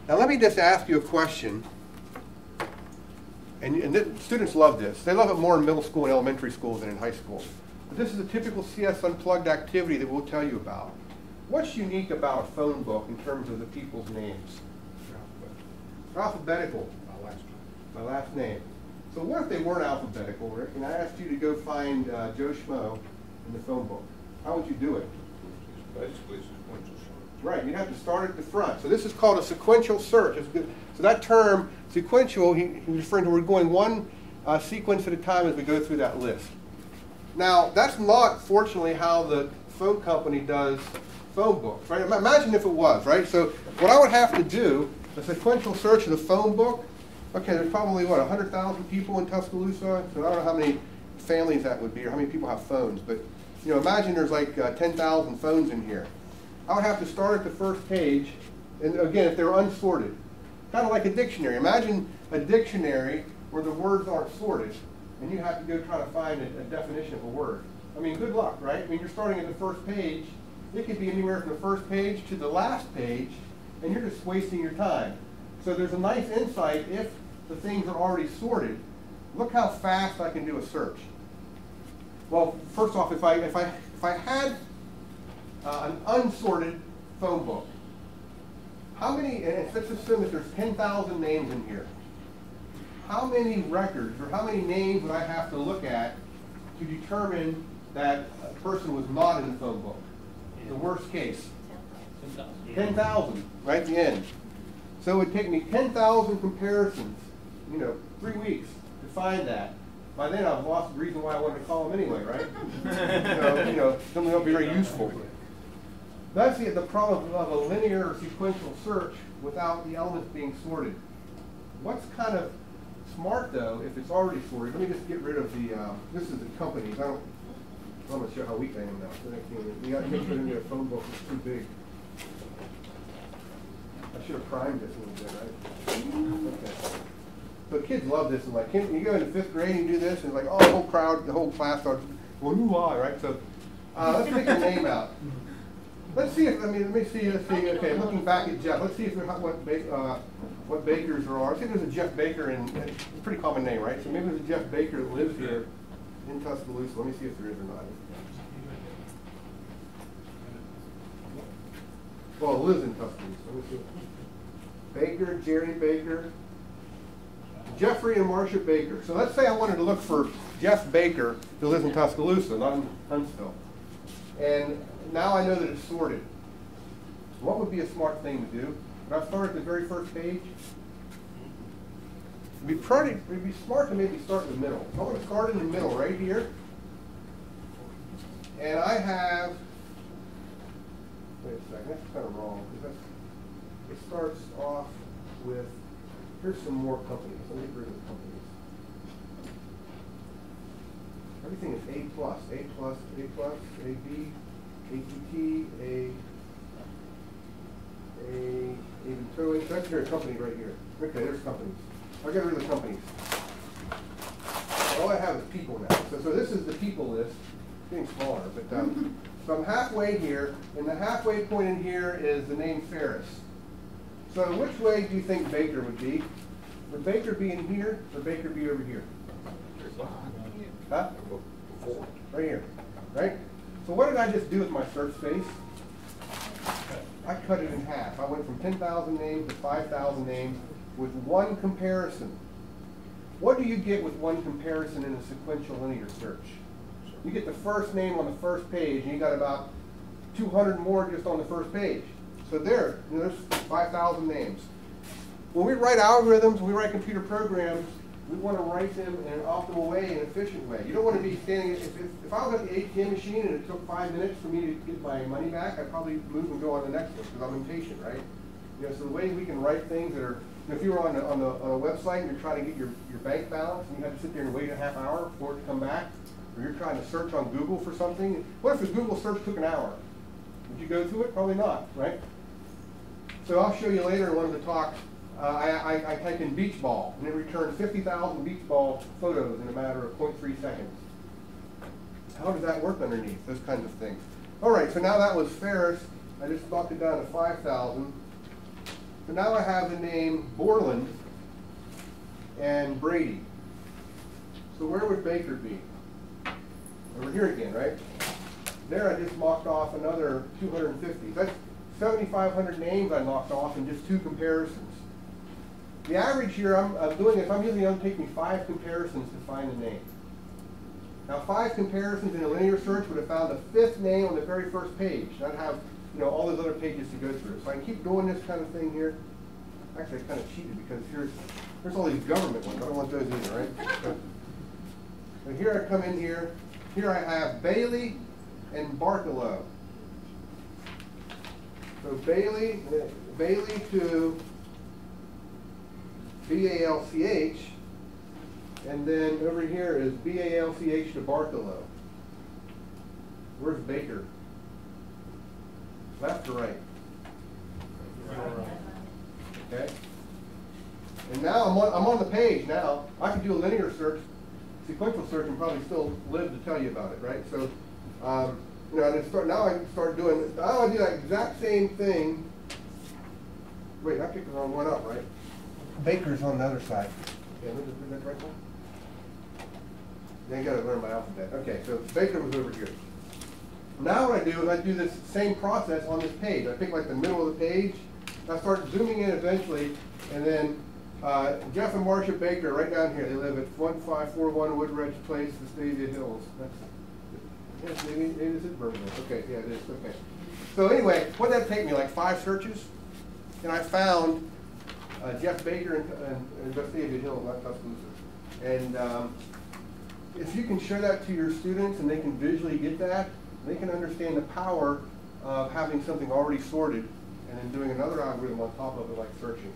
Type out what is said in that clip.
Now let me just ask you a question. And students love this. They love it more in middle school and elementary school than in high school. But this is a typical CS Unplugged activity that we'll tell you about. What's unique about a phone book in terms of the people's names? Alphabetical. My last name. So what if they weren't alphabetical, Rick, and I asked you to go find Joe Schmo in the phone book? How would you do it? Basically sequential search. Right, you'd have to start at the front. So this is called a sequential search. So that term, sequential, he's referring to we're going one sequence at a time as we go through that list. Now, that's not, fortunately, how the phone company does phone books, right? Imagine if it was, right? So what I would have to do, a sequential search of the phone book, okay, there's probably, what, 100,000 people in Tuscaloosa? So I don't know how many families that would be or how many people have phones, but you know, imagine there's like 10,000 phones in here. I would have to start at the first page, and again, if they were unsorted, kind of like a dictionary. Imagine a dictionary where the words aren't sorted, and you have to go try to find a definition of a word. I mean, good luck, right? I mean, you're starting at the first page. It could be anywhere from the first page to the last page, and you're just wasting your time. So there's a nice insight if the things are already sorted. Look how fast I can do a search. Well, first off, if I had an unsorted phone book, how many, and let's assume that there's 10,000 names in here, how many records or how many names would I have to look at to determine that a person was not in the phone book? The worst case. 10,000, right at the end. So it would take me 10,000 comparisons, 3 weeks to find that. By then I've lost the reason why I wanted to call them anyway, right? Something that'll be very useful. That's the problem of a linear or sequential search without the elements being sorted. What's kind of smart though, if it's already sorted, let me just get rid of the, this is the companies. I'm going to show how weak I am now. So next thing, you got to make sure that your phone book is too big. I should have primed this a little bit, right? Okay. So kids love this, and like, you go into 5th grade and you do this, and it's like, oh, the whole crowd, the whole class starts, well, who I, right? So let's take your name out. Let's see if, let me see, okay, looking back at Jeff, let's see if what Bakers there are. Let's see if there's a Jeff Baker, and it's a pretty common name, right? So maybe there's a Jeff Baker that lives here in Tuscaloosa. Let me see if there is or not. Well, it lives in Tuscaloosa. Let me see. Baker, Jerry Baker, Jeffrey and Marcia Baker. So let's say I wanted to look for Jeff Baker who lives in Tuscaloosa, not in Huntsville. And now I know that it's sorted. What would be a smart thing to do? Would I start at the very first page? It'd be smart to maybe start in the middle. So I'm going to start in the middle right here. And I have, wait a second, that's kind of wrong. Because it starts off with, here's some more companies. Let me get rid of the companies. Everything is A+, AB, ATT, even towing. That's your company right here. Okay, there's companies. I'll get rid of the companies. All I have is people now. So this is the people list. It's getting smaller, but so I'm halfway here, and the halfway point in here is the name Ferris. So which way do you think Baker would be? Would Baker be in here, or Baker be over here? Huh? Right here, right? So what did I just do with my search space? I cut it in half. I went from 10,000 names to 5,000 names with one comparison. What do you get with one comparison in a sequential linear search? You get the first name on the first page, and you got about 200 more just on the first page. So there's 5,000 names. When we write algorithms, when we write computer programs, we want to write them in an optimal way, an efficient way. You don't want to be standing, if I was at the ATM machine and it took 5 minutes for me to get my money back, I'd probably move and go on the next one because I'm impatient, right? So the way we can write things that are, if you were on a website and you're trying to get your bank balance and you have to sit there and wait a half hour for it to come back, or you're trying to search on Google for something, what if the Google search took an hour? Would you go through it? Probably not, right? So I'll show you later in one of the talks, I typed in beach ball, and it returned 50,000 beach ball photos in a matter of 0.3 seconds. How does that work underneath? Those kinds of things. All right, so now that was Ferris. I just dropped it down to 5,000. So now I have the name Borland and Brady. So where would Baker be? Over here again, right? There I just knocked off another 250. That's 7,500 names I knocked off in just 2 comparisons. The average here I'm doing, if I'm using it, it'll take me 5 comparisons to find a name. Now 5 comparisons in a linear search would have found the 5th name on the very first page. I'd have, you know, all those other pages to go through. So I can keep doing this kind of thing here. Actually, I kind of cheated because here's all these government ones. I don't want those either, right? So here I come in here. Here I have Bailey and Barkalow. So Bailey to B-A-L-C-H, and then over here is B-A-L-C-H to Barkalow. Where's Baker? Left or right? Okay. And now I'm on the page now. I can do a linear search, sequential search, and probably still live to tell you about it, right? So, you know, now I can start doing this. Now I do that exact same thing. Wait, I picked the wrong one up, right? Baker's on the other side. Okay, is that the right one? Yeah, I got to learn my alphabet. Okay, so Baker was over here. Now what I do is I do this same process on this page. I pick like the middle of the page. I start zooming in eventually, and then Jeff and Marcia Baker, right down here. They live at 1541 Woodridge Place, Vestavia Hills. Yes, maybe it is Birmingham. Okay, yeah, it is. Okay. So anyway, what did that take me? Like 5 searches, and I found Jeff Baker and Vestavia Hills, not Tuscaloosa. And if you can show that to your students and they can visually get that, they can understand the power of having something already sorted and then doing another algorithm on top of it, like searching.